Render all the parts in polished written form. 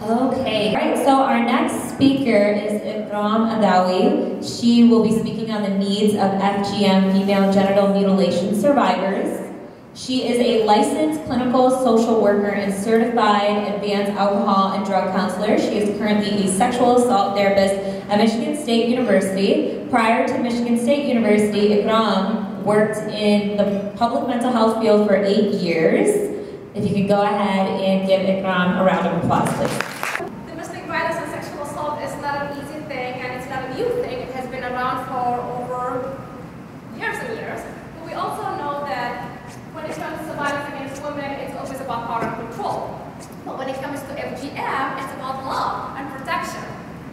Okay, all right, so our next speaker is Ikram Adawi. She will be speaking on the needs of FGM, female genital mutilation survivors. She is a licensed clinical social worker and certified advanced alcohol and drug counselor. She is currently a sexual assault therapist at Michigan State University. Prior to Michigan State University, Ikram worked in the public mental health field for 8 years. If you could go ahead and give Ikram a round of applause, please. Domestic violence and sexual assault is not an easy thing, and it's not a new thing. It has been around for over years and years. But we also know that when it comes to violence against women, it's always about power and control. But when it comes to FGM, it's about love and protection.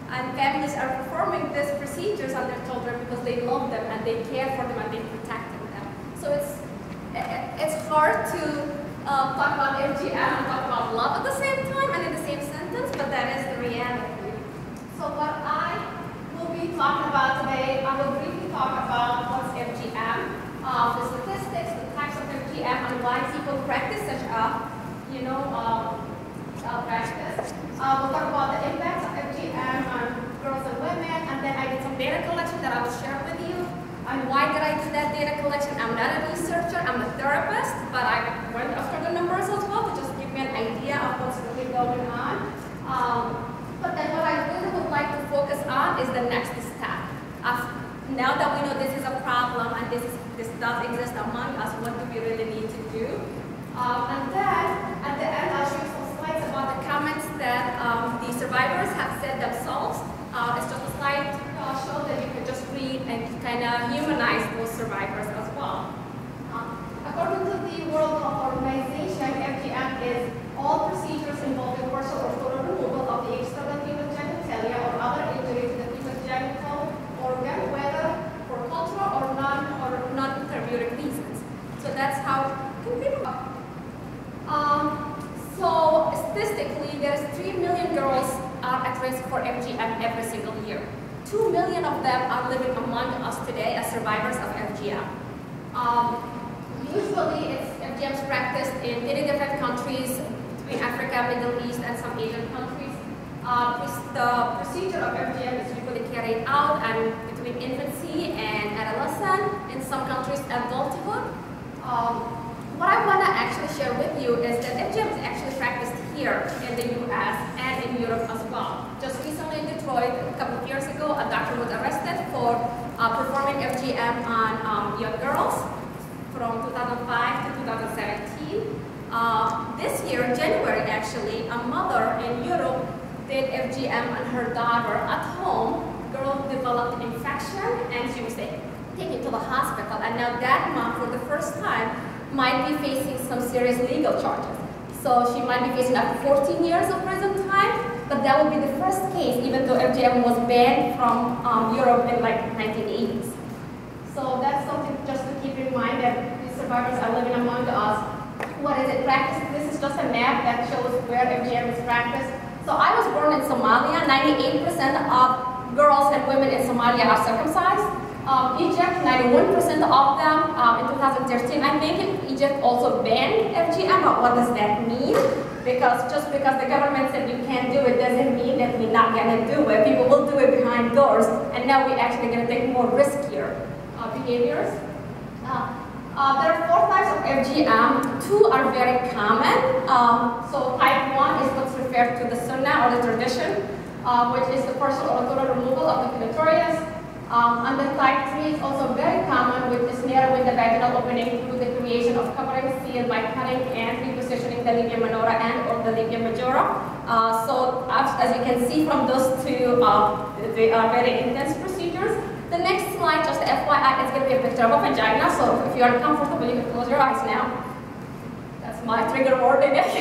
And families are performing these procedures on their children because they love them and they care for them and they protect them. So it's hard to talk about FGM and talk about love at the same time and in the same sentence, but that is the reality. So what I will be talking about today, I will briefly talk about what's FGM, the statistics, the types of FGM, and why people practice such a, practice. We'll talk about the impacts of FGM on girls and women, and then I did some data collection that I will share with you. And why did I do that data collection? I'm not a researcher, I'm a therapist, but I went after the numbers as well to just give me an idea of what's really going on. But then what I really would like to focus on is the next step. Now that we know this is a problem and this does exist among us, what do we really need to do? And then at the end I'll show you some slides about the comments that the survivors have said themselves. It's just a slide to show that you can just read and kind of humanize those survivors as well. According to the World Health Organization, FGM is all procedures involving partial or total removal of the external human genitalia or other injury to the human genital organ, whether for cultural or non-therapeutic reasons. So that's how people. So statistically, there's 3 million girls are at risk for FGM every single year. 2 million of them are living among us today as survivors of FGM. Usually, FGM is practiced in 30 different countries between Africa, Middle East, and some Asian countries. The procedure of FGM is usually carried out between infancy and adolescence, in some countries adulthood. What I want to actually share with you is that FGM is actually practiced here in the US and in Europe as well. Just recently in Detroit, a couple of years ago, a doctor was arrested for performing FGM on young girls from 2005 to 2017. This year, in January actually, a mother in Europe did FGM on her daughter at home. Girl developed an infection and she was taken to the hospital. And now that mom, for the first time, might be facing some serious legal charges. So she might be facing up to 14 years of prison time, but that would be the first case, even though FGM was banned from Europe in like 1980s. So that's something just to keep in mind that these survivors are living among us. What is it practiced? This is just a map that shows where FGM is practiced. So I was born in Somalia. 98% of girls and women in Somalia are circumcised. Egypt, 91% of them in 2013. I think Egypt also banned FGM, but what does that mean? Because just because the government said you can't do it doesn't mean that we're not going to do it. People will do it behind doors, and now we're actually going to take more riskier behaviors. There are 4 types of FGM. 2 are very common. So type 1 is what's referred to the sunnah or the tradition, which is the partial or total removal of the clitoris. And then type 3 is also very common, which is narrowing the vaginal opening through the creation of covering seal by cutting and repositioning the labia minora and or the labia majora. So as you can see from those 2, they are very intense procedures. The next slide, just FYI, is going to be a picture of a vagina. So if you are uncomfortable, you can close your eyes now. That's my trigger warning, I guess.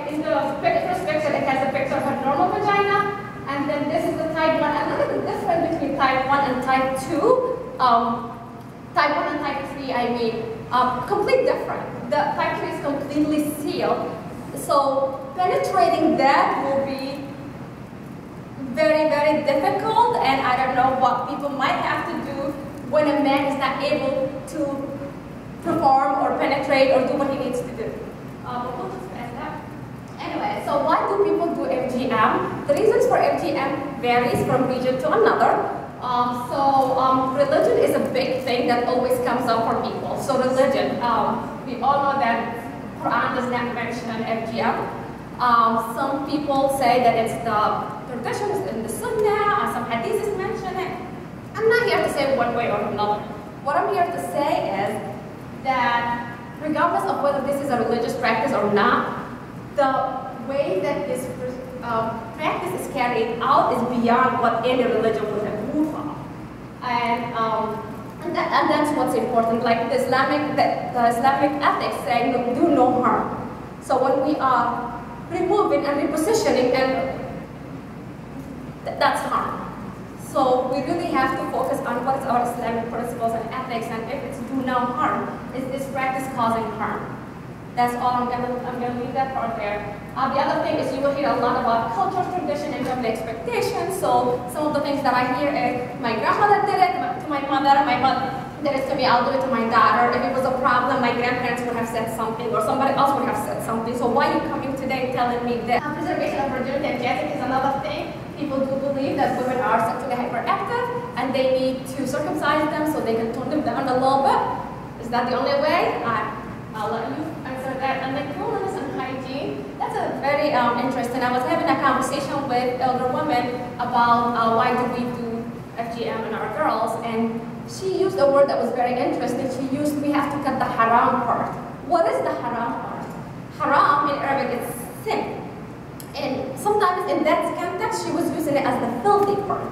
In the first picture, it has a picture of a normal vagina. And then this is the type 1. And look at the difference between type 1 and type 2. Type 1 and type 3, I mean, completely different. The type 3 is completely sealed. So penetrating that will be very, very difficult. And I don't know what people might have to do when a man is not able to perform or penetrate or do what he needs to do. We'll just pass that. And do people do FGM? The reasons for FGM varies from region to another. Religion is a big thing that always comes up for people. So religion, we all know that Quran does not mention FGM. Some people say that it's the traditions in the Sunnah, or some hadiths mention it. I'm not here to say one way or another. What I'm here to say is that regardless of whether this is a religious practice or not, the way that this practice is carried out is beyond what any religion would have moved on. And that's what's important. Like the Islamic ethics say, do no harm. So when we are removing and repositioning, and that's harm. So we really have to focus on what is our Islamic principles and ethics, and if it's do no harm, is this practice causing harm? That's all. I'm gonna leave that part there. The other thing is you will hear a lot about culture, tradition, and family expectations. So some of the things that I hear is my grandmother did it to my mother did it to me, I'll do it to my daughter. If it was a problem, my grandparents would have said something, or somebody else would have said something. So why are you coming today telling me this? Preservation of virginity and genetics is another thing. People do believe that women are sexually hyperactive and they need to circumcise them so they can tone them down a little bit. Is that the only way? I'll let you answer that. And then cleanliness and hygiene, that's a very interesting. I was having a conversation with elder women about why do we do FGM in our girls, and she used a word that was very interesting. She used, we have to cut the haram part. What is the haram part? Haram in Arabic is sin. And sometimes in that context, she was using it as the filthy part.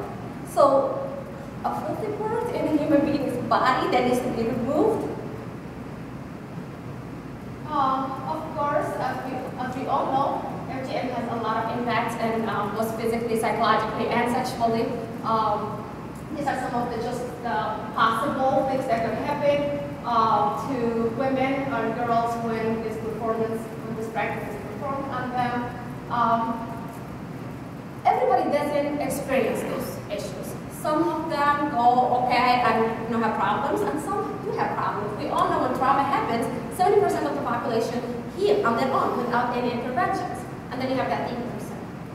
So, a filthy part in a human being's body that needs to be removed. Of course, as we all know, FGM has a lot of impacts, and both physically, psychologically, and sexually. These are some of the possible things that could happen to women or girls when this practice is performed on them. Everybody doesn't experience those issues. Some of them go okay and have problems, and some do have problems. We all know when trauma happens, 70% of the population heal on their own without any interventions. And then you have that 80%.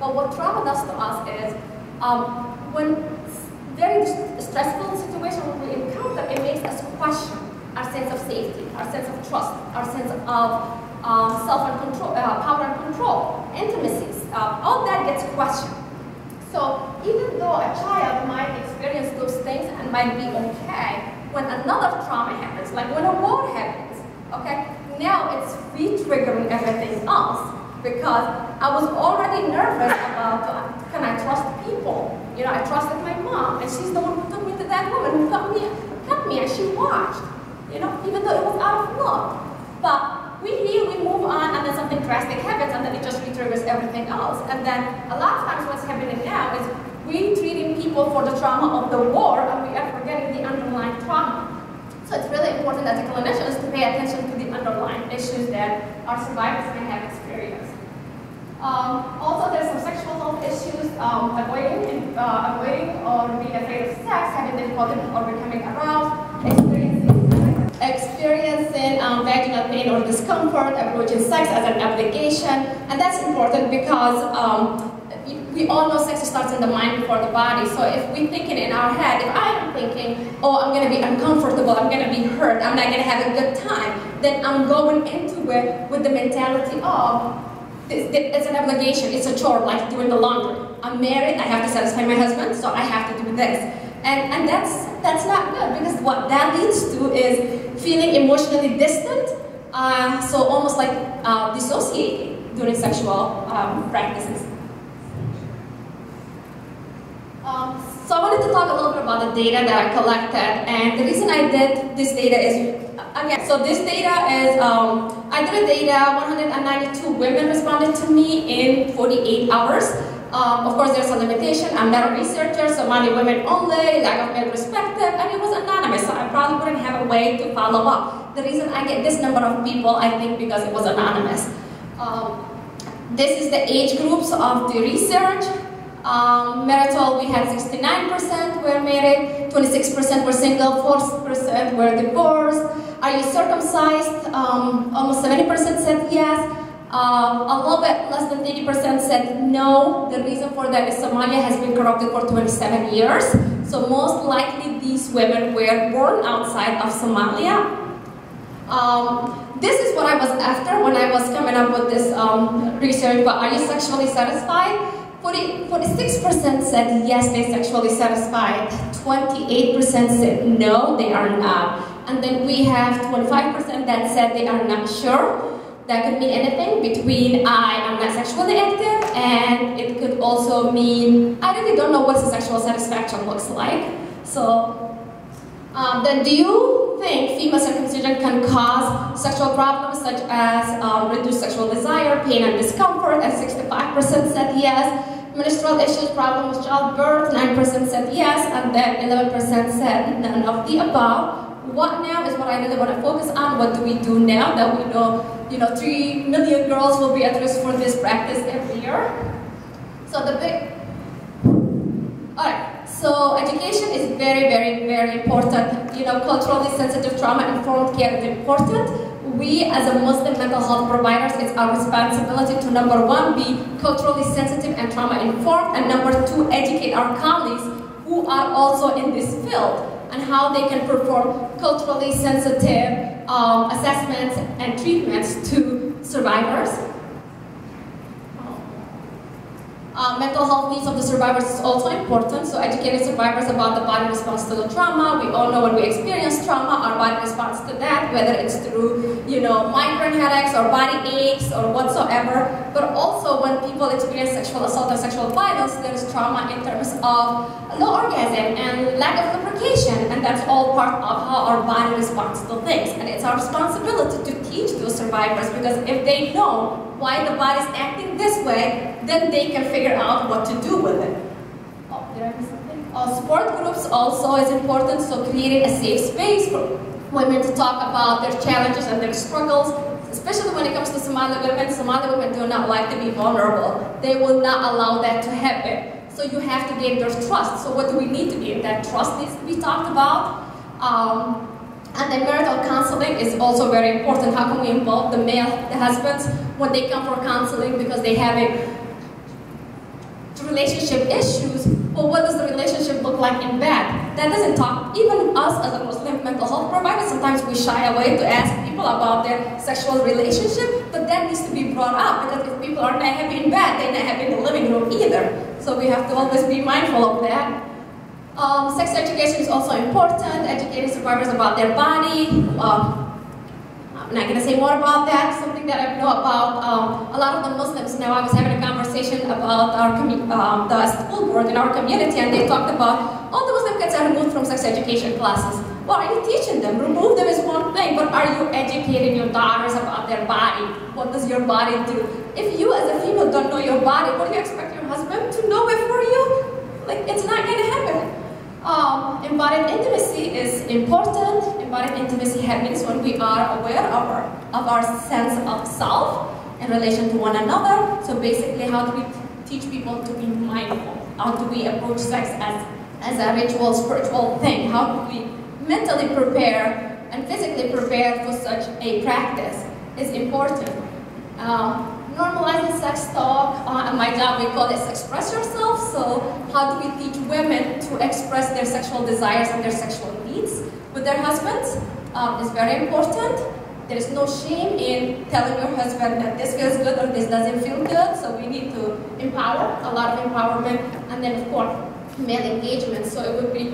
But what trauma does to us is, when very stressful situation we encounter, it makes us question our sense of safety, our sense of trust, our sense of self and control, power and control, intimacies. All that gets questioned. So even though a child might experience those things and might be okay, when another trauma happens, like when a war happens, okay, now it's re-triggering everything else, because I was already nervous about, can I trust people? You know, I trusted my mom, and she's the one who took me to that woman who cut me, and she watched, you know, even though it was out of love. But we heal, we move on, and then something drastic happens, and then it just re-triggers everything else. And then a lot of times what's happening now is we treating people for the trauma of the war, and we are forgetting the underlying trauma. So it's really important as a clinicians to pay attention to the underlying issues that our survivors may have experienced. Also, there's some sexual health issues, avoiding or being afraid of sex, having difficulty or becoming aroused, experiencing vaginal pain or discomfort, approaching sex as an obligation, and that's important because we all know sex starts in the mind before the body. So if we think it in our head, if I am thinking, oh, I'm going to be uncomfortable, I'm going to be hurt, I'm not going to have a good time, then I'm going into it with the mentality of, it's an obligation, it's a chore, like doing the laundry. I'm married, I have to satisfy my husband, so I have to do this. And that's not good, because what that leads to is feeling emotionally distant, so almost like dissociating during sexual practices. So I wanted to talk a little bit about the data that I collected, and the reason I did this data is, again, so this data is, I did a data, 192 women responded to me in 48 hours. Of course, there's a limitation. I'm not a researcher, so Somali women only, lack of male perspective, and it was anonymous, so I probably wouldn't have a way to follow up. The reason I get this number of people, I think, because it was anonymous. This is the age groups of the research. Marital, we had 69% were married, 26% were single, 4% were divorced. Are you circumcised? Almost 70% said yes. A little bit less than 80% said no. The reason for that is Somalia has been corrupted for 27 years. So most likely these women were born outside of Somalia. This is what I was after when I was coming up with this research, but are you sexually satisfied? 46% said yes, they're sexually satisfied. 28% said no, they are not. And then we have 25% that said they are not sure. That could mean anything between I am not sexually active, and it could also mean I really don't know what sexual satisfaction looks like. So then do you think female circumcision can cause sexual problems such as reduced sexual desire, pain and discomfort? And 65% said yes. Menstrual issues, problems with childbirth, 9% said yes, and then 11% said none of the above. What now is what I really want to focus on. What do we do now that we know, 3 million girls will be at risk for this practice every year? So alright, so education is very, very, very important. Culturally sensitive, trauma-informed care is important. We as a Muslim mental health providers, it's our responsibility to number 1, be culturally sensitive and trauma-informed, and number 2, educate our colleagues who are also in this field and how they can perform culturally sensitive assessments and treatments to survivors. Mental health needs of the survivors is also important, so educating survivors about the body response to the trauma. We all know when we experience trauma, our body responds to that, whether it's through, migraine headaches or body aches or whatsoever. But also when people experience sexual assault or sexual violence, there is trauma in terms of low orgasm and lack of lubrication, and that's all part of how our body responds to things. And it's our responsibility to teach those survivors, because if they know why the body's acting this way, then they can figure out what to do with it. Oh, did I miss something? Support groups also is important, so creating a safe space for women to talk about their challenges and their struggles, especially when it comes to Somali women. Somali women do not like to be vulnerable. They will not allow that to happen. So you have to gain their trust. So what do we need to be? That trust needs to be talked about. And then marital counseling is also very important. How can we involve the husbands when they come for counseling because they have relationship issues? Well, what does the relationship look like in bed? That doesn't talk. Even us as a Muslim mental health provider, sometimes we shy away to ask people about their sexual relationship, but that needs to be brought up, because if people are not happy in bed, they're not happy in the living room either. So we have to always be mindful of that. Sex education is also important, educating survivors about their body. I'm not going to say more about that. Something that I know about a lot of the Muslims now. I was having a conversation about the school board in our community, and they talked about all the Muslim kids are removed from sex education classes. Well, are you teaching them? Remove them is one thing, but are you educating your daughters about their body? What does your body do? If you as a female don't know your body, what do you expect your husband to know it for you? Like, it's not going to happen. Embodied intimacy is important. Embodied intimacy happens when we are aware of our sense of self in relation to one another. So basically, how do we teach people to be mindful? How do we approach sex as a ritual, spiritual thing? How do we mentally prepare and physically prepare for such a practice is important. Normalizing sex talk, at my job we call it express yourself. So how do we teach women to express their sexual desires and their sexual needs with their husbands is very important. There is no shame in telling your husband that this feels good or this doesn't feel good. So we need to empower, a lot of empowerment, and then of course male engagement. So it would be